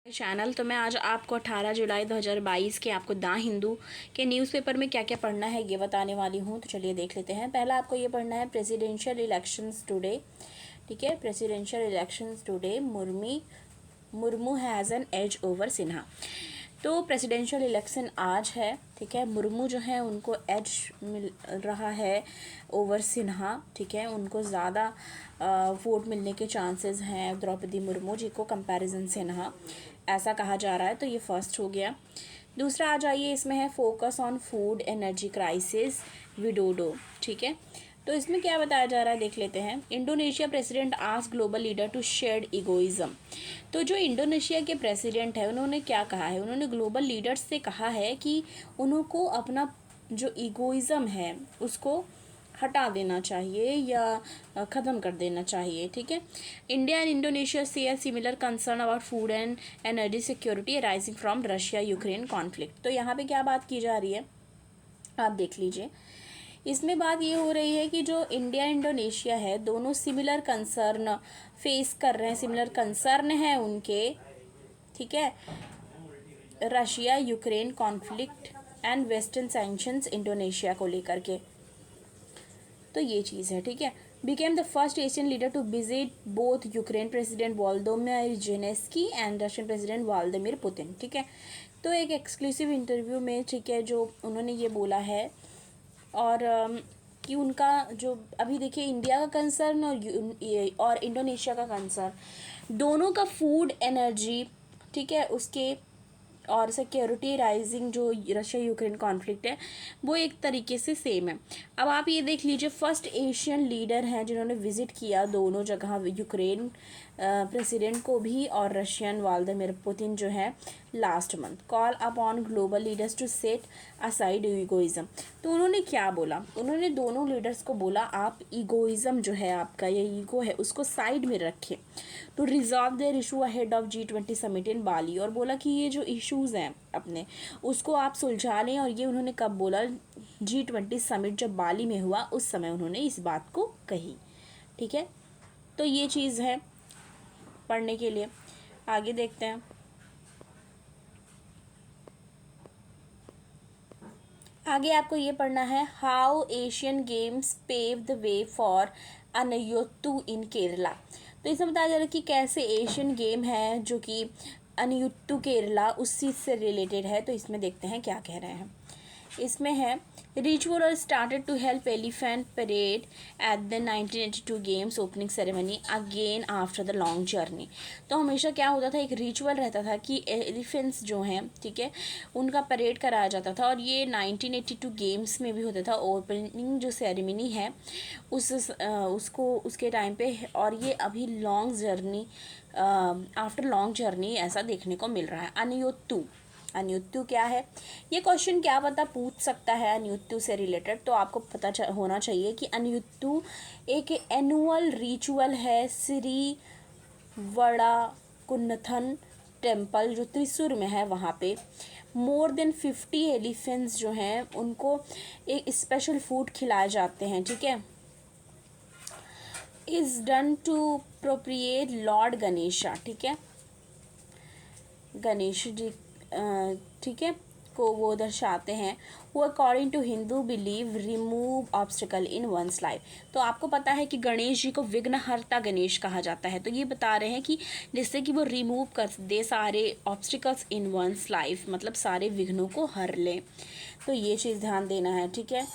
Channel. तो मैं आज आपको 18 जुलाई 2022 के आपको द हिंदू के न्यूज़पेपर में क्या क्या पढ़ना है ये बताने वाली हूँ। तो चलिए देख लेते हैं। पहला आपको ये पढ़ना है प्रेसिडेंशियल इलेक्शंस टुडे। ठीक है, presidential elections today, Murmu has an edge over Sinha. तो प्रेसिडेंशियल इलेक्शन आज है। ठीक है, मुर्मू जो है उनको एज मिल रहा है ओवर सिन्हा। ठीक है, उनको ज़्यादा वोट मिलने के चांसेस हैं द्रौपदी मुर्मू जी को कंपैरिजन सिन्हा, ऐसा कहा जा रहा है। तो ये फर्स्ट हो गया। दूसरा आ जाइए, इसमें है focus on food energy crisis Widodo. ठीक है, तो इसमें क्या बताया जा रहा है देख लेते हैं। Indonesia president ask global leader to shed egoism. तो जो इंडोनेशिया के प्रेसिडेंट है उन्होंने क्या कहा है, उन्होंने ग्लोबल लीडर्स से कहा है कि उनको अपना जो इगोइज्म है उसको हटा देना चाहिए या ख़त्म कर देना चाहिए। ठीक है, India and Indonesia share similar concern about food and energy security arising from Russia Ukraine conflict. तो यहाँ पे क्या बात की जा रही है आप देख लीजिए। इसमें बात ये हो रही है कि जो इंडिया इंडोनेशिया है दोनों सिमिलर कंसर्न फेस कर रहे हैं, सिमिलर कंसर्न है उनके। ठीक है, Russia Ukraine conflict and western sanctions Indonesia को लेकर के। तो ये चीज़ है। ठीक है, became the first Asian leader to visit both Ukraine President Volodymyr Zelensky and Russian President Vladimir Putin। ठीक है, तो एक एक्सक्लूसिव इंटरव्यू में, ठीक है, जो उन्होंने ये बोला है और कि उनका जो अभी देखिए इंडिया का कंसर्न और इंडोनेशिया का कंसर्न दोनों का फूड एनर्जी, ठीक है, उसके और सिक्योरिटी राइजिंग जो रशिया यूक्रेन कॉन्फ्लिक्ट है वो एक तरीके से सेम है। अब आप ये देख लीजिए, फर्स्ट एशियन लीडर हैं जिन्होंने विजिट किया दोनों जगह, यूक्रेन प्रेसिडेंट को भी और रशियन व्लादिमीर पुतिन जो है last month. Call upon global leaders to set aside egoism. तो उन्होंने क्या बोला, उन्होंने दोनों लीडर्स को बोला आप ईगोइज्म जो है आपका, ये ईगो है उसको साइड में रखें, to resolve their issue ahead of G20 summit in Bali. और बोला कि ये जो इश्यूज़ हैं अपने उसको आप सुलझा लें। और ये उन्होंने कब बोला, G20 समिट जब बाली में हुआ उस समय उन्होंने इस बात को कही। ठीक है, तो ये चीज़ है पढ़ने के लिए। आगे देखते हैं। आगे आपको ये पढ़ना है, how Asian games pave the way for Anayoottu in Kerala. तो इसमें बताया जा रहा है कि कैसे एशियन गेम है जो कि अनयुत्तु केरला उस चीज़ से रिलेटेड है। तो इसमें देखते हैं क्या कह रहे हैं। इसमें है, रिचुअल और started to help elephant parade at the 1982 games opening ceremony again after the long journey. तो हमेशा क्या होता था, एक रिचुअल रहता था कि एलिफेंट्स जो हैं, ठीक है, उनका परेड कराया जाता था। और ये 1982 गेम्स में भी होता था ओपनिंग जो सेरेमनी है उसको उसके टाइम पे। और ये अभी long journey, after long journey ऐसा देखने को मिल रहा है। अनयुत्तु, अनयुत्तु क्या है, ये क्वेश्चन क्या पता पूछ सकता है अनयुत्तु से रिलेटेड। तो आपको पता होना चाहिए कि अनयुत्तु एक एनुअल रिचुअल है श्री वड़ाकुन्नथन टेम्पल जो त्रिशूर में है। वहाँ पे मोर देन 50 एलिफेंट्स जो हैं उनको एक स्पेशल फूड खिलाए जाते हैं। ठीक है, is done to appropriate lord Ganesha. ठीक है, गणेश जी ठीक है को वो दर्शाते हैं। वो according to Hindu believe remove obstacle in one's life. तो आपको पता है कि गणेश जी को विघ्नहर्ता गणेश कहा जाता है। तो ये बता रहे हैं कि जिससे कि वो रिमूव कर दे सारे ऑब्स्टिकल्स इन वंस लाइफ, मतलब सारे विघ्नों को हर लें। तो ये चीज़ ध्यान देना है। ठीक है,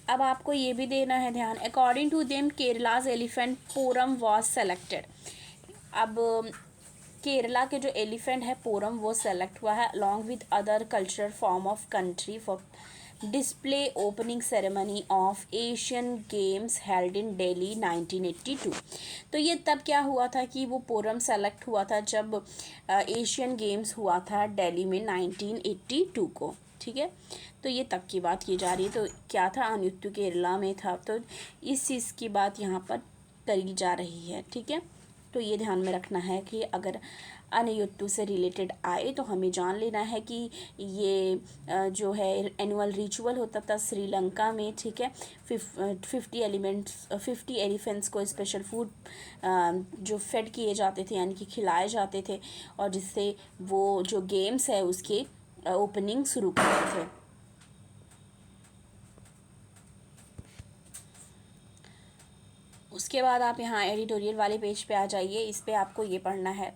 अब आपको ये भी देना है ध्यान, according to them Kerala's elephant Pooram was selected. अब केरला के जो एलिफेंट है पोरम वो सेलेक्ट हुआ है along with other cultural form of country for display opening ceremony of Asian games held in Delhi 1982। तो ये तब क्या हुआ था कि वो पोरम सेलेक्ट हुआ था जब एशियन गेम्स हुआ था दिल्ली में 1982 को। ठीक है, तो ये तब की बात की जा रही है। तो क्या था, अनयुत्तु केरला में था। तो इस चीज़ की बात यहाँ पर करी जा रही है। ठीक है, तो ये ध्यान में रखना है कि अगर अनियुत्तु से रिलेटेड आए तो हमें जान लेना है कि ये जो है एनुअल रिचुअल होता था श्रीलंका में, ठीक है। 50 एलिफेंट्स को स्पेशल फूड जो फेड किए जाते थे, यानी कि खिलाए जाते थे, और जिससे वो जो गेम्स है उसके ओपनिंग शुरू करते थे। उसके बाद आप यहाँ एडिटोरियल वाले पेज पे आ जाइए। इस पे आपको ये पढ़ना है,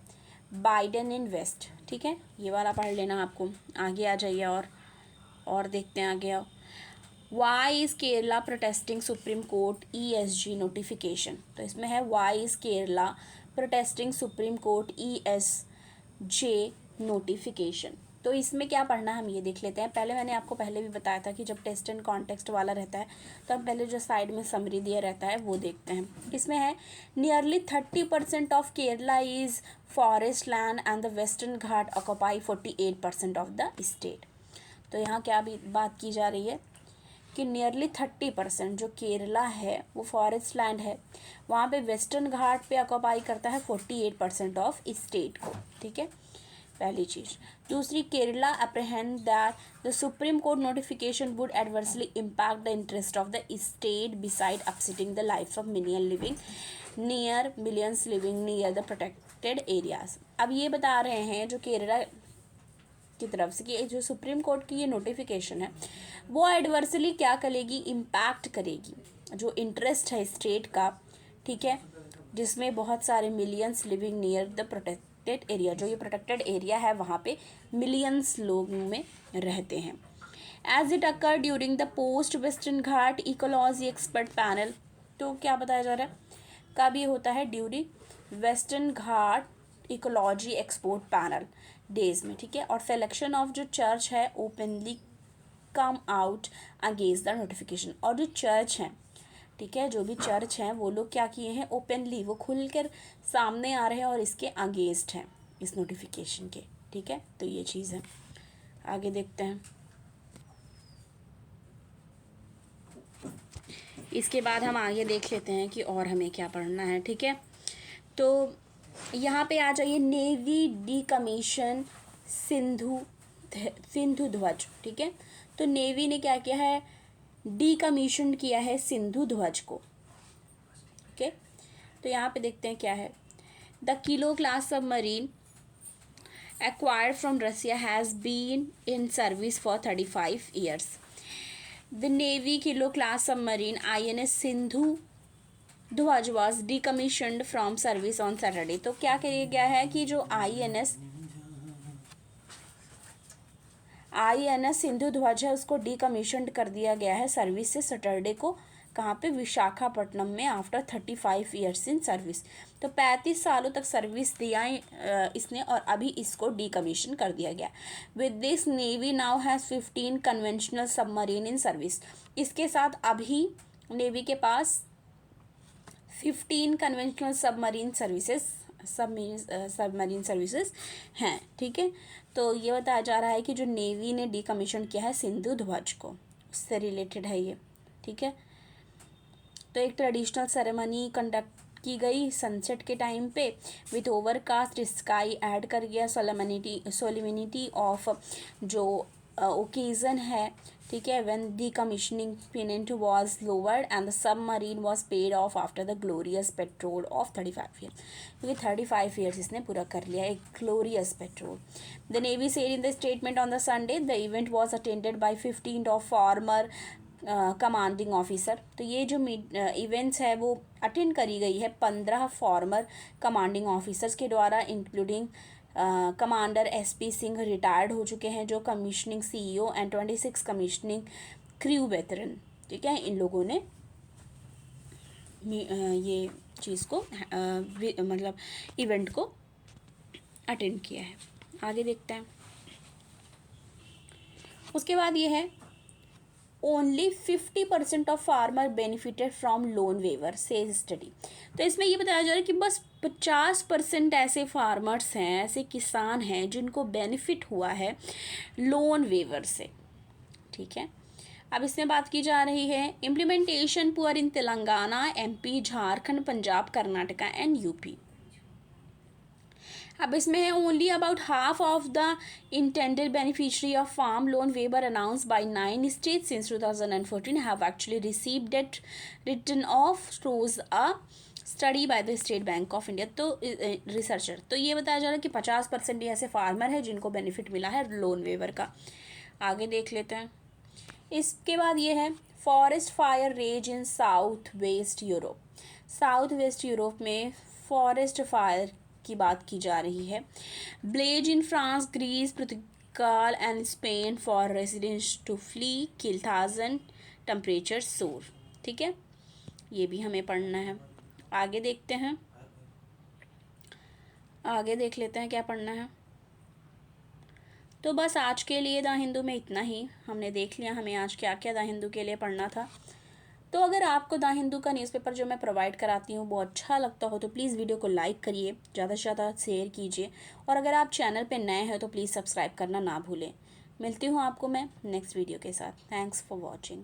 बाइडेन इन वेस्ट, ठीक है, ये वाला पढ़ लेना आपको। आगे आ जाइए और देखते हैं आगे आओ। Why is Kerala protesting supreme court ESG notification. तो इसमें है why is Kerala protesting supreme court ESJ notification. तो इसमें क्या पढ़ना है हम ये देख लेते हैं। पहले मैंने आपको पहले भी बताया था कि जब टेस्ट एंड कॉन्टेक्स्ट वाला रहता है तो हम पहले जो साइड में समरी दिया रहता है वो देखते हैं। इसमें है nearly 30% of Kerala is forest land and the western Ghat occupy 48% of the state. तो यहाँ क्या भी बात की जा रही है कि नियरली 30% जो केरला है वो फॉरेस्ट लैंड है, वहाँ पे वेस्टर्न घाट पे ऑक्यूपाई करता है 48% ऑफ स्टेट को, ठीक है, पहली चीज़। दूसरी, Kerala apprehend that the supreme court notification would adversely impact the interest of the state beside upsetting the life of millions living near the protected areas. अब ये बता रहे हैं जो केरला की तरफ से कि जो सुप्रीम कोर्ट की ये नोटिफिकेशन है वो एडवर्सली क्या करेगी, इम्पैक्ट करेगी जो इंटरेस्ट है स्टेट का, ठीक है, जिसमें बहुत सारे millions living near the protected area, जो ये प्रोटेक्टेड एरिया है वहाँ पे मिलियंस लोग में रहते हैं। As it occur during the post western Ghat ecology expert panel. तो क्या बताया जा रहा है, कब ये होता है, during western Ghat ecology export panel days में, ठीक है। और सिलेक्शन ऑफ जो चर्च है openly come out against the notification. और जो चर्च हैं, ठीक है, जो भी चर्च हैं वो लोग क्या किए हैं, ओपनली वो खुलकर सामने आ रहे हैं और इसके अगेंस्ट हैं इस नोटिफिकेशन के, ठीक है। तो ये चीज़ है, आगे देखते हैं। इसके बाद हम आगे देख लेते हैं कि और हमें क्या पढ़ना है, ठीक है। तो यहाँ पे आ जाइए, नेवी डीकमीशन सिंधु ध्वज, ठीक है। तो नेवी ने क्या किया है, डीकमीशन किया है सिंधु ध्वज को, ओके। तो यहाँ पे देखते हैं क्या है, the kilo class submarine acquired from Russia has been in service for 35 years. The Navy Kilo class submarine INS Sindhu ध्वज was decommissioned from service on Saturday। तो क्या किया गया है कि जो INS सिंधु ध्वज है उसको डीकमीशनड कर दिया गया है सर्विस से सैटरडे को। कहाँ पे, विशाखापट्टनम में, आफ्टर 35 ईयर्स इन सर्विस। तो 35 सालों तक सर्विस दिया इसने और अभी इसको डीकमीशन कर दिया गया। With this navy now has 15 conventional submarine in service. इसके साथ अभी नेवी के पास 15 कन्वेंशनल सबमरीन सर्विसेज हैं, ठीक है। तो ये बताया जा रहा है कि जो नेवी ने डीकमीशन किया है सिंधु ध्वज को, उससे रिलेटेड है ये, ठीक है। तो एक ट्रेडिशनल सेरेमनी कंडक्ट की गई सनसेट के टाइम पे विथ ओवरकास्ट स्काई, ऐड कर गया सोलिमिनिटी ऑफ जो ओकेज़न है, ठीक है, when decommissioning pennant was lowered and the submarine was paid of after the glorious petrol of 35 years. क्योंकि 35 ईयर्स इसने पूरा कर लिया, एक glorious petrol. The navy said in the statement on the Sunday the event was attended by 15 of former commanding officer. तो ये जो events है वो अटेंड करी गई है 15 फॉर्मर कमांडिंग ऑफिसर्स के द्वारा, including commander SP Singh retired हो चुके हैं जो commissioning CEO and 26 commissioning crew veteran, ठीक है। इन लोगों ने ये चीज़ को मतलब इवेंट को अटेंड किया है। आगे देखते हैं। उसके बाद ये है, only 50% of farmer benefited from loan waiver says study. तो इसमें ये बताया जा रहा है कि बस 50% ऐसे फार्मर्स हैं, ऐसे किसान हैं जिनको बेनिफिट हुआ है लोन वेवर से, ठीक है। अब इसमें बात की जा रही है implementation poor in Telangana, MP, Jharkhand, Punjab, Karnataka and UP। अब इसमें है only about half of the intended beneficiary of farm loan waiver announce by 9 states since 2014 have actually received it written off shows a study by the State Bank of India. तो researcher तो ये बताया जा रहा है कि 50% ही ऐसे farmer है जिनको बेनिफिट मिला है लोन वेवर का। आगे देख लेते हैं। इसके बाद ये है forest fire rage in south west Europe. South west Europe में फॉरेस्ट फायर की बात की जा रही है। Blaze in France, Greece, Portugal and Spain for residents to flee, kill 1000 temperature soar. ठीक है, ये भी हमें पढ़ना है। आगे देखते हैं, आगे देख लेते हैं क्या पढ़ना है। तो बस आज के लिए द हिंदू में इतना ही हमने देख लिया, हमें आज क्या क्या द हिंदू के लिए पढ़ना था। तो अगर आपको द हिंदू का न्यूज़पेपर जो मैं प्रोवाइड कराती हूँ वो अच्छा लगता हो तो प्लीज़ वीडियो को लाइक करिए, ज़्यादा से ज़्यादा शेयर कीजिए, और अगर आप चैनल पे नए हैं तो प्लीज़ सब्सक्राइब करना ना भूलें। मिलती हूँ आपको मैं नेक्स्ट वीडियो के साथ। Thanks for watching.